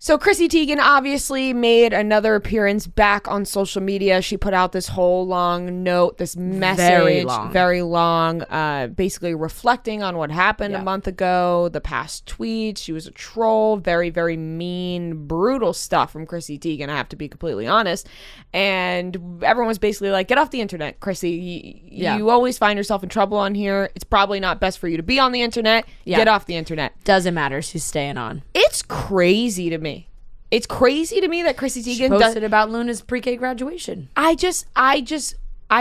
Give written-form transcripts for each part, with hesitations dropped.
So Chrissy Teigen obviously made another appearance back on social media. She put out this whole long note, this message, very long, basically reflecting on what happened a month ago, the past tweets. She was a troll, very, very mean, brutal stuff from Chrissy Teigen, I have to be completely honest. And everyone was basically like, get off the internet, Chrissy. You always find yourself in trouble on here. It's probably not best for you to be on the internet. Get off the internet. Doesn't matter. She's staying on. It's crazy to me. It's crazy to me that Chrissy Teigen posted about Luna's pre-K graduation. I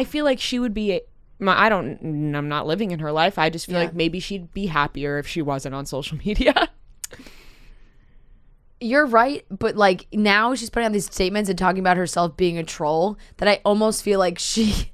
feel like she would be. I'm not living in her life. I just feel like maybe she'd be happier if she wasn't on social media. You're right, but like now she's putting out these statements and talking about herself being a troll that I almost feel like she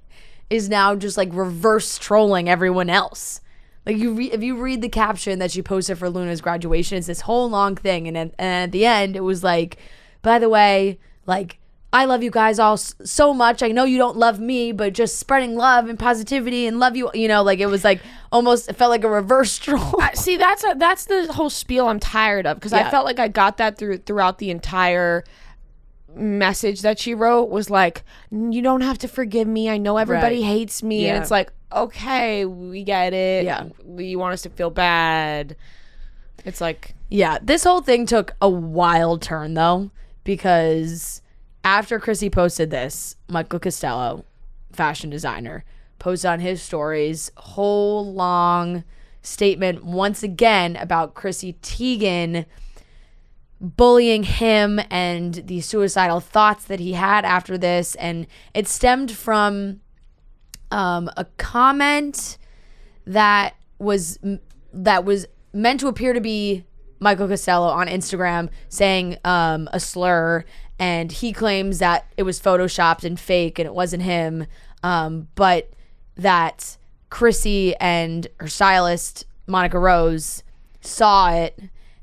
is now just like reverse trolling everyone else. Like if you read the caption that she posted for Luna's graduation, it's this whole long thing, and at the end it was like, by the way, like I love you guys all so much. I know you don't love me, but just spreading love and positivity and love you. You know, like it was like almost it felt like a reverse troll. See, that's the whole spiel I'm tired of because I felt like I got that throughout the entire message that she wrote was like, you don't have to forgive me. I know everybody hates me, and it's like, okay, we get it. Yeah, you want us to feel bad. It's like, this whole thing took a wild turn though, because after Chrissy posted this, Michael Costello, fashion designer, posted on his stories whole long statement once again about Chrissy Teigen bullying him and the suicidal thoughts that he had after this, and it stemmed from a comment that was meant to appear to be Michael Costello on Instagram saying a slur, and he claims that it was photoshopped and fake and it wasn't him, but that Chrissy and her stylist Monica Rose saw it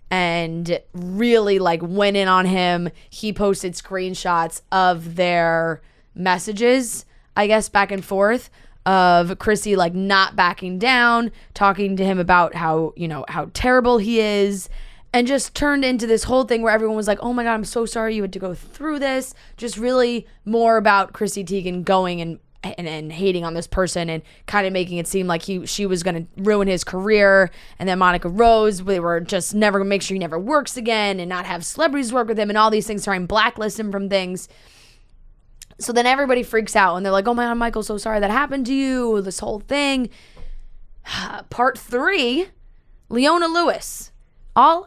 and really like went in on him. He posted screenshots of their messages, I guess, back and forth, of Chrissy like not backing down, talking to him about how, you know, how terrible he is, and just turned into this whole thing where everyone was like, oh my God, I'm so sorry you had to go through this. Just really more about Chrissy Teigen going and hating on this person and kind of making it seem like she was going to ruin his career. And then Monica Rose, they were just never going to make sure he never works again and not have celebrities work with him and all these things, try and blacklist him from things. So then everybody freaks out and they're like, oh my God, Michael, so sorry that happened to you, this whole thing. Part 3, Leona Lewis. All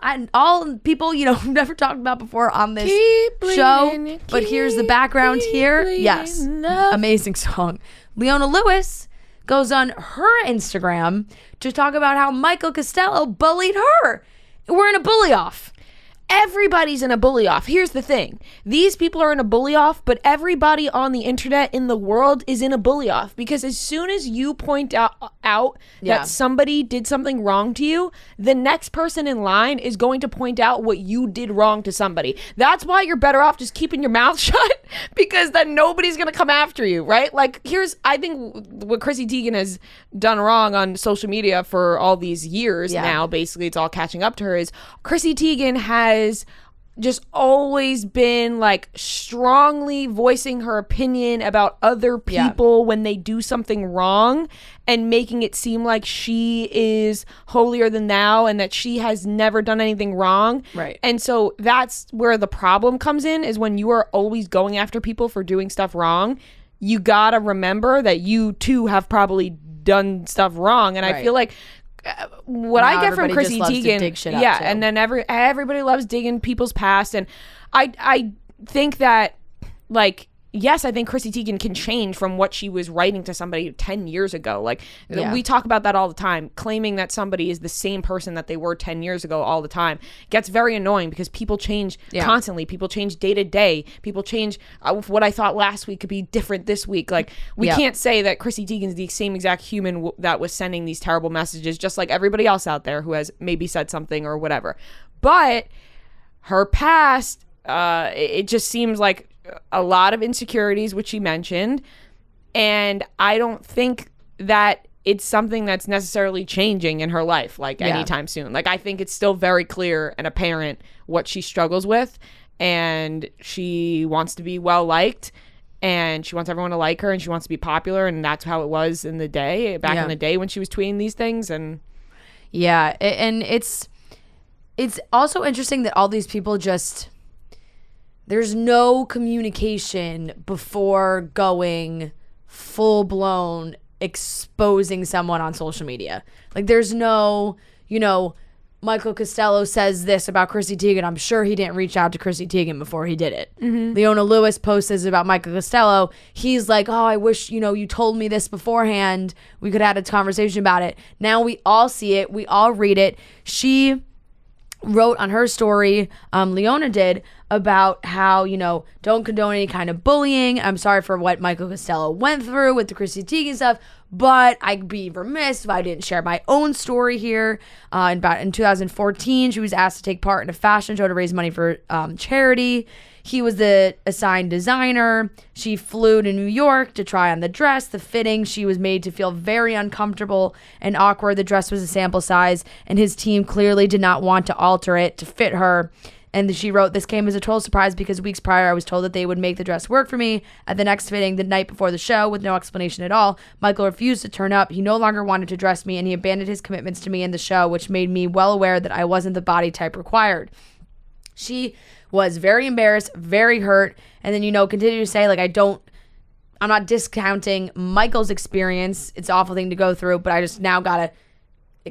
people, you know, never talked about before on this show, but here's the background here. Yes, amazing song. Leona Lewis goes on her Instagram to talk about how Michael Costello bullied her. We're in a bully off. Everybody's in a bully off. Here's the thing. These people are in a bully off, but everybody on the internet in the world is in a bully off, because as soon as you point out that somebody did something wrong to you, the next person in line is going to point out what you did wrong to somebody. That's why you're better off just keeping your mouth shut, because then nobody's going to come after you, right? Like, I think what Chrissy Teigen has done wrong on social media for all these years now, basically it's all catching up to her, is Chrissy Teigen has just always been like strongly voicing her opinion about other people when they do something wrong, and making it seem like she is holier than thou and that she has never done anything wrong. Right. And so that's where the problem comes in, is when you are always going after people for doing stuff wrong, you gotta remember that you too have probably done stuff wrong. And I feel like what now I get from Chrissy Teigen, and then everybody loves digging people's past, and I think that, like, yes, I think Chrissy Teigen can change from what she was writing to somebody 10 years ago. Like, we talk about that all the time. Claiming that somebody is the same person that they were 10 years ago all the time gets very annoying, because people change constantly. People change day to day. People change. What I thought last week could be different this week. Like, we can't say that Chrissy Teigen's the same exact human that was sending these terrible messages, just like everybody else out there who has maybe said something or whatever. But her past, it just seems like a lot of insecurities, which she mentioned, and I don't think that it's something that's necessarily changing in her life, like anytime soon. Like, I think it's still very clear and apparent what she struggles with, and she wants to be well liked, and she wants everyone to like her, and she wants to be popular, and that's how it was in the day, back in the day when she was tweeting these things. And and it's also interesting that all these people just, there's no communication before going full blown exposing someone on social media. Like, there's no, Michael Costello says this about Chrissy Teigen. I'm sure he didn't reach out to Chrissy Teigen before he did it. Leona Lewis posts this about Michael Costello. He's like, oh, I wish, you told me this beforehand. We could have had a conversation about it. Now we all see it. We all read it. She wrote on her story, Leona did, about how, don't condone any kind of bullying. I'm sorry for what Michael Costello went through with the Chrissy Teigen stuff, but I'd be remiss if I didn't share my own story here. In 2014, she was asked to take part in a fashion show to raise money for charity. He was the assigned designer. She flew to New York to try on the dress. The fitting, she was made to feel very uncomfortable and awkward. The dress was a sample size, and his team clearly did not want to alter it to fit her. And she wrote, this came as a total surprise because weeks prior I was told that they would make the dress work for me. At the next fitting, the night before the show, with no explanation at all, Michael refused to turn up. He no longer wanted to dress me, and he abandoned his commitments to me in the show, which made me well aware that I wasn't the body type required. She was very embarrassed, very hurt, and then, continue to say, like, I'm not discounting Michael's experience. It's an awful thing to go through, but I just now gotta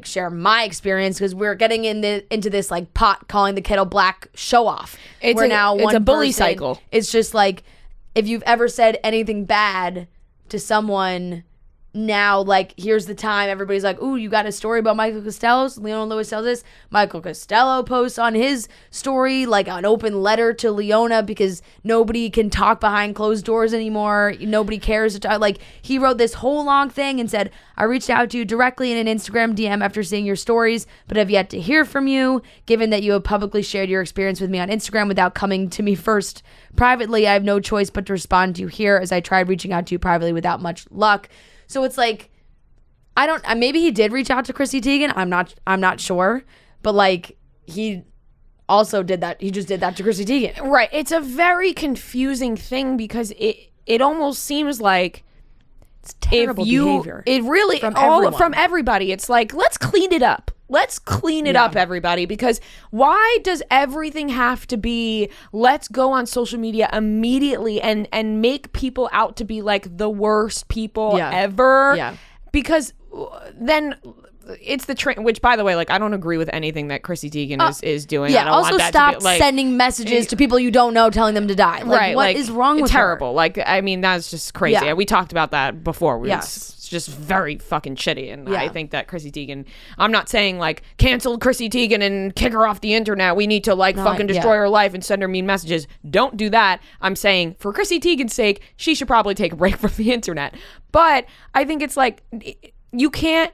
share my experience because we're getting into this like pot calling the kettle black show off. It's a bully cycle. It's just like, if you've ever said anything bad to someone, now, like, here's the time everybody's like, ooh, you got a story about Michael Costello? Leona Lewis tells this. Michael Costello posts on his story like an open letter to Leona because nobody can talk behind closed doors anymore. Nobody cares to talk. Like, he wrote this whole long thing and said, I reached out to you directly in an Instagram DM after seeing your stories, but have yet to hear from you. Given that you have publicly shared your experience with me on Instagram without coming to me first privately, I have no choice but to respond to you here, as I tried reaching out to you privately without much luck. So it's like, maybe he did reach out to Chrissy Teigen. I'm not sure, but like, he also did that. He just did that to Chrissy Teigen. Right. It's a very confusing thing because it almost seems like it's terrible behavior. It really, from everybody. It's like, let's clean it up. Let's clean it up, everybody, because why does everything have to be, let's go on social media immediately and make people out to be like the worst people ever? Yeah. Because then it's the trend, which, by the way, like, I don't agree with anything that Chrissy Teigen is doing. Yeah, I don't also want that stop to be, like, sending messages to people you don't know telling them to die. Like, right. What is wrong with terrible. her? Like, I mean, that's just crazy. Yeah. We talked about that before. Yes. It's just very fucking shitty. And I think that Chrissy Teigen, I'm not saying like cancel Chrissy Teigen and kick her off the internet. We need to like fucking destroy her life and send her mean messages. Don't do that. I'm saying for Chrissy Teigen's sake, she should probably take a break from the internet. But I think it's like, you can't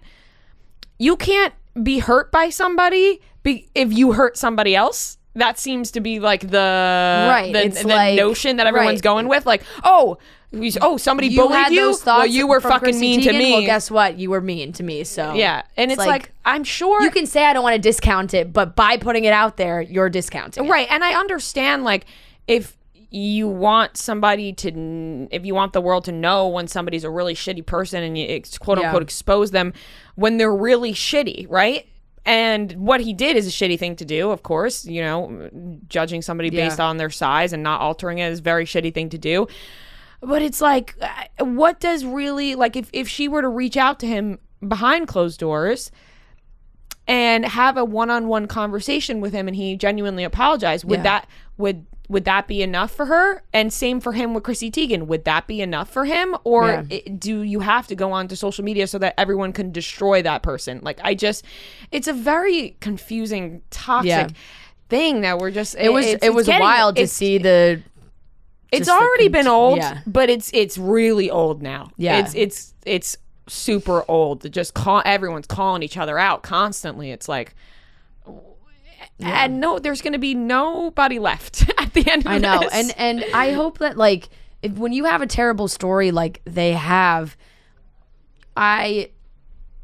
be hurt by somebody if you hurt somebody else. That seems to be like the notion that everyone's going with. Like, somebody bullied you? Well, you were fucking mean to me. Well, guess what? You were mean to me. So yeah. And it's like, I'm sure you can say I don't want to discount it, but by putting it out there, you're discounting it. Right. And I understand, like, if you want the world to know when somebody's a really shitty person and you quote unquote expose them when they're really shitty, right? And what he did is a shitty thing to do, of course. Judging somebody based on their size and not altering it is a very shitty thing to do. But it's like, what does really, like, if she were to reach out to him behind closed doors and have a one-on-one conversation with him and he genuinely apologized, would that be enough for her? And same for him with Chrissy Teigen. Would that be enough for him? Or do you have to go onto social media so that everyone can destroy that person? Like, it's a very confusing, toxic thing that we're just, it was wild to see the, it's already been old, but it's really old now. Yeah. It's super old to just everyone's calling each other out constantly. It's like, and there's going to be nobody left at the end of this. I know. And I hope that, like, when you have a terrible story like they have, I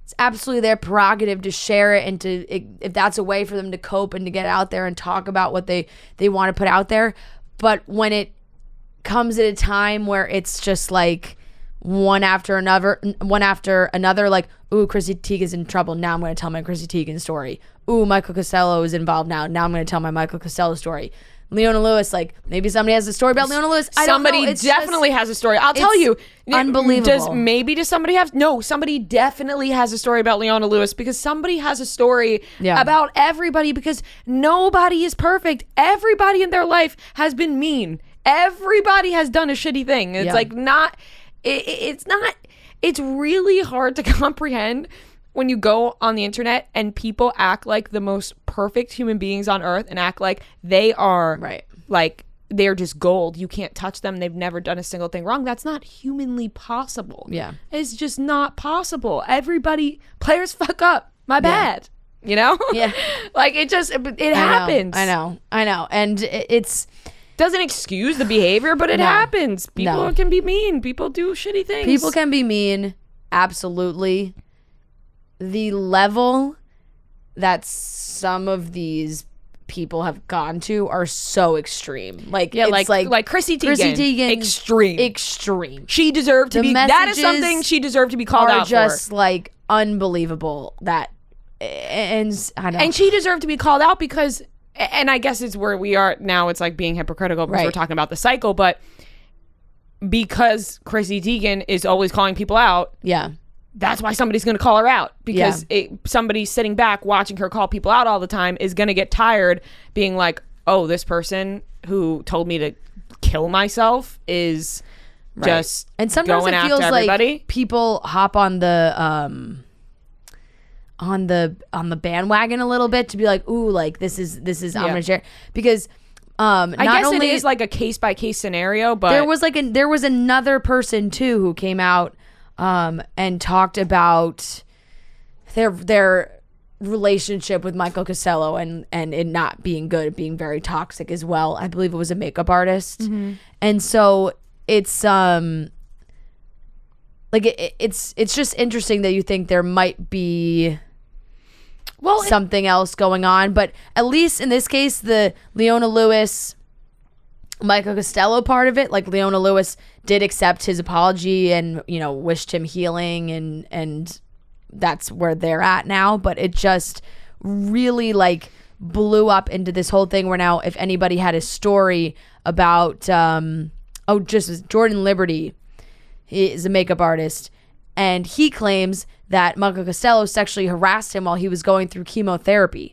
It's absolutely their prerogative to share it, and to, if that's a way for them to cope and to get out there and talk about what they want to put out there. But when it comes at a time where it's just like one after another, like, ooh, Chrissy Teigen's in trouble, now I'm going to tell my Chrissy Teigen story. Ooh, Michael Costello is involved now I'm going to tell my Michael Costello story. Leona Lewis, like, maybe somebody has a story about Leona Lewis. Somebody definitely has a story. I'll tell you. Unbelievable. Somebody definitely has a story about Leona Lewis, because somebody has a story about everybody, because nobody is perfect. Everybody in their life has been mean. Everybody has done a shitty thing. It's like it's really hard to comprehend when you go on the internet and people act like the most perfect human beings on earth and act like they are like they're just gold. You can't touch them. They've never done a single thing wrong. That's not humanly possible. Yeah. It's just not possible. Players fuck up. My bad. You know? Yeah. Like it happens. I know. And it's doesn't excuse the behavior, but it happens. People can be mean. People do shitty things. People can be mean. Absolutely. The level that some of these people have gone to are so extreme. Like Chrissy Teigen. Extreme. She deserved to be. That is something she deserved to be called out for. Just like unbelievable. And she deserved to be called out because, and I guess it's where we are now. It's like being hypocritical because we're talking about the cycle, but because Chrissy Teigen is always calling people out. Yeah. That's why somebody's going to call her out, because somebody sitting back watching her call people out all the time is going to get tired being like, oh, this person who told me to kill myself is just and sometimes going it feels after everybody. Like people hop on the bandwagon a little bit to be like, ooh, like this is I'm going to share, because I guess it is like a case by case scenario, but there was another person too who came out and talked about their relationship with Michael Costello and it not being good, being very toxic as well. I believe it was a makeup artist. Mm-hmm. And so it's it's just interesting that you think there might be something else going on, but at least in this case, the Leona Lewis Michael Costello part of it, like Leona Lewis did accept his apology and, you know, wished him healing, and that's where they're at now. But it just really like blew up into this whole thing where now if anybody had a story about just Jordan Liberty, he is a makeup artist, and he claims that Michael Costello sexually harassed him while he was going through chemotherapy.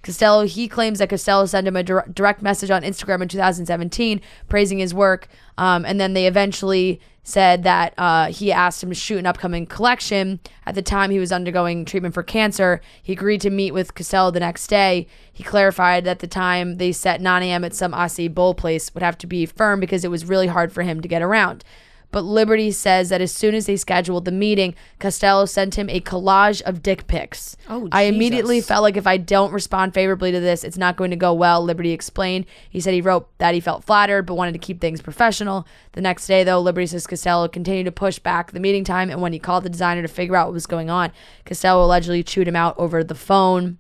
He claims that Costello sent him a direct message on Instagram in 2017 praising his work, and then they eventually said that he asked him to shoot an upcoming collection. At the time he was undergoing treatment for cancer. He agreed to meet with Costello the next day. He clarified that the time they set 9 a.m. at some Aussie Bowl place would have to be firm because it was really hard for him to get around. But Liberty says that as soon as they scheduled the meeting, Costello sent him a collage of dick pics. Oh, I immediately felt like if I don't respond favorably to this, it's not going to go well, Liberty explained. He said he wrote that he felt flattered but wanted to keep things professional. The next day, though, Liberty says Costello continued to push back the meeting time, and when he called the designer to figure out what was going on, Costello allegedly chewed him out over the phone.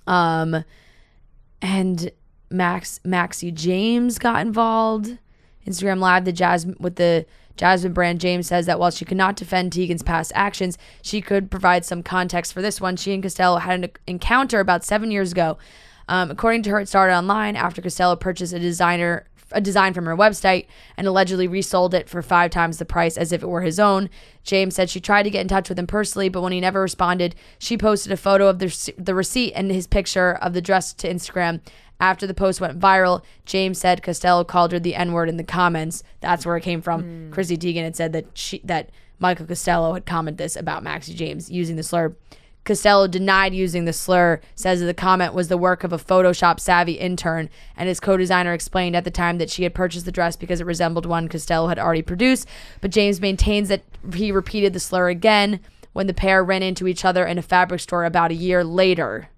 And Maxie James got involved. Instagram Live, the Jasmine brand, James says that while she could not defend Teigen's past actions, she could provide some context for this one. She and Costello had an encounter about 7 years ago. According to her, it started online after Costello purchased a design from her website and allegedly resold it for 5 times the price as if it were his own. James said she tried to get in touch with him personally, but when he never responded, she posted a photo of the receipt and his picture of the dress to Instagram. After the post went viral, James said Costello called her the N-word in the comments. That's where it came from. Chrissy Teigen had said that Michael Costello had commented this about Maxie James using the slur. Costello denied using the slur, says that the comment was the work of a Photoshop-savvy intern, and his co-designer explained at the time that she had purchased the dress because it resembled one Costello had already produced, but James maintains that he repeated the slur again when the pair ran into each other in a fabric store about a year later.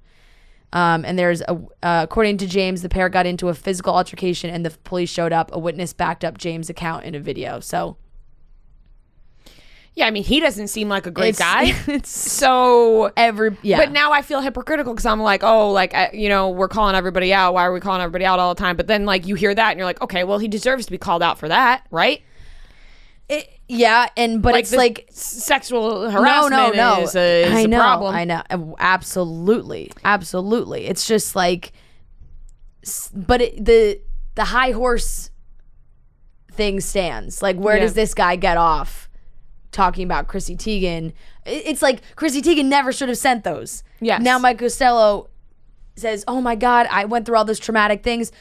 And there's according to James, the pair got into a physical altercation and the police showed up. A witness backed up James' account in a video. So Yeah, I mean, he doesn't seem like a great guy. It's so But now I feel hypocritical because I'm like, oh, like, we're calling everybody out. Why are we calling everybody out all the time? But then, like, you hear that and you're like, okay, well, he deserves to be called out for that, right? but it's like sexual harassment is a problem. I know, absolutely. It's just like, but the high horse thing stands. Like, where does this guy get off talking about Chrissy Teigen? It's like Chrissy Teigen never should have sent those. Yes. Now Mike Costello says, oh my God, I went through all those traumatic things.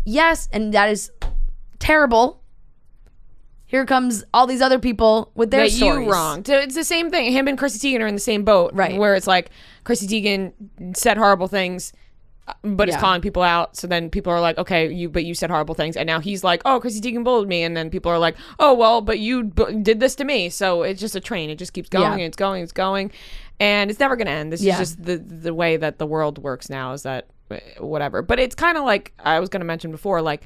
Yes, and that is terrible. Here comes all these other people with their stories. You wrong. So it's the same thing. Him and Chrissy Teigen are in the same boat. Right. Where it's like Chrissy Teigen said horrible things, but is calling people out. So then people are like, okay, you said horrible things. And now he's like, oh, Chrissy Teigen bullied me. And then people are like, oh, well, but you did this to me. So it's just a train. It just keeps going and it's going. And it's never going to end. This is just the way that the world works now, is that whatever. But it's kind of like I was going to mention before, like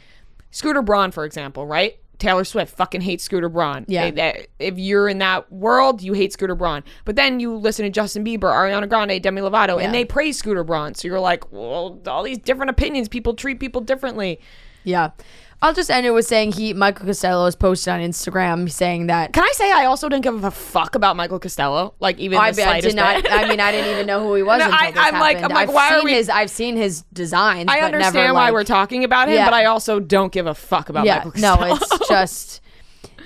Scooter Braun, for example, right? Taylor Swift fucking hates Scooter Braun. Yeah. If you're in that world, you hate Scooter Braun. But then you listen to Justin Bieber, Ariana Grande, Demi Lovato, and they praise Scooter Braun. So you're like, well, all these different opinions. People treat people differently. Yeah. I'll just end it with saying Michael Costello has posted on Instagram saying that. Can I say I also didn't give a fuck about Michael Costello? Like, even the slightest bit. I mean, I didn't even know who he was until this happened. I'm like, why are we? I've seen his designs. I but understand never, why we're talking about him, but I also don't give a fuck about Michael Costello. No, it's just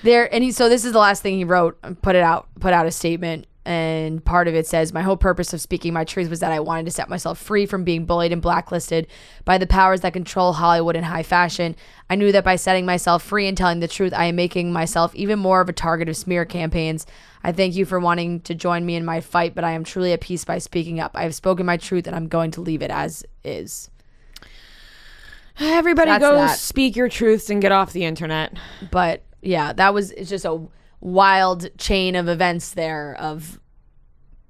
there. And so this is the last thing he wrote. Put out a statement. And part of it says, my whole purpose of speaking my truth was that I wanted to set myself free from being bullied and blacklisted by the powers that control Hollywood and high fashion. I knew that by setting myself free and telling the truth, I am making myself even more of a target of smear campaigns. I thank you for wanting to join me in my fight, but I am truly at peace by speaking up. I have spoken my truth and I'm going to leave it as is. Everybody go speak your truths and get off the internet. But yeah, it's just a wild chain of events there of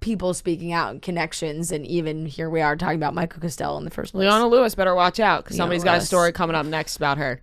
people speaking out and connections, and even here we are talking about Michael Costello in the first place. Leona Lewis better watch out, because somebody's got a story coming up next about her.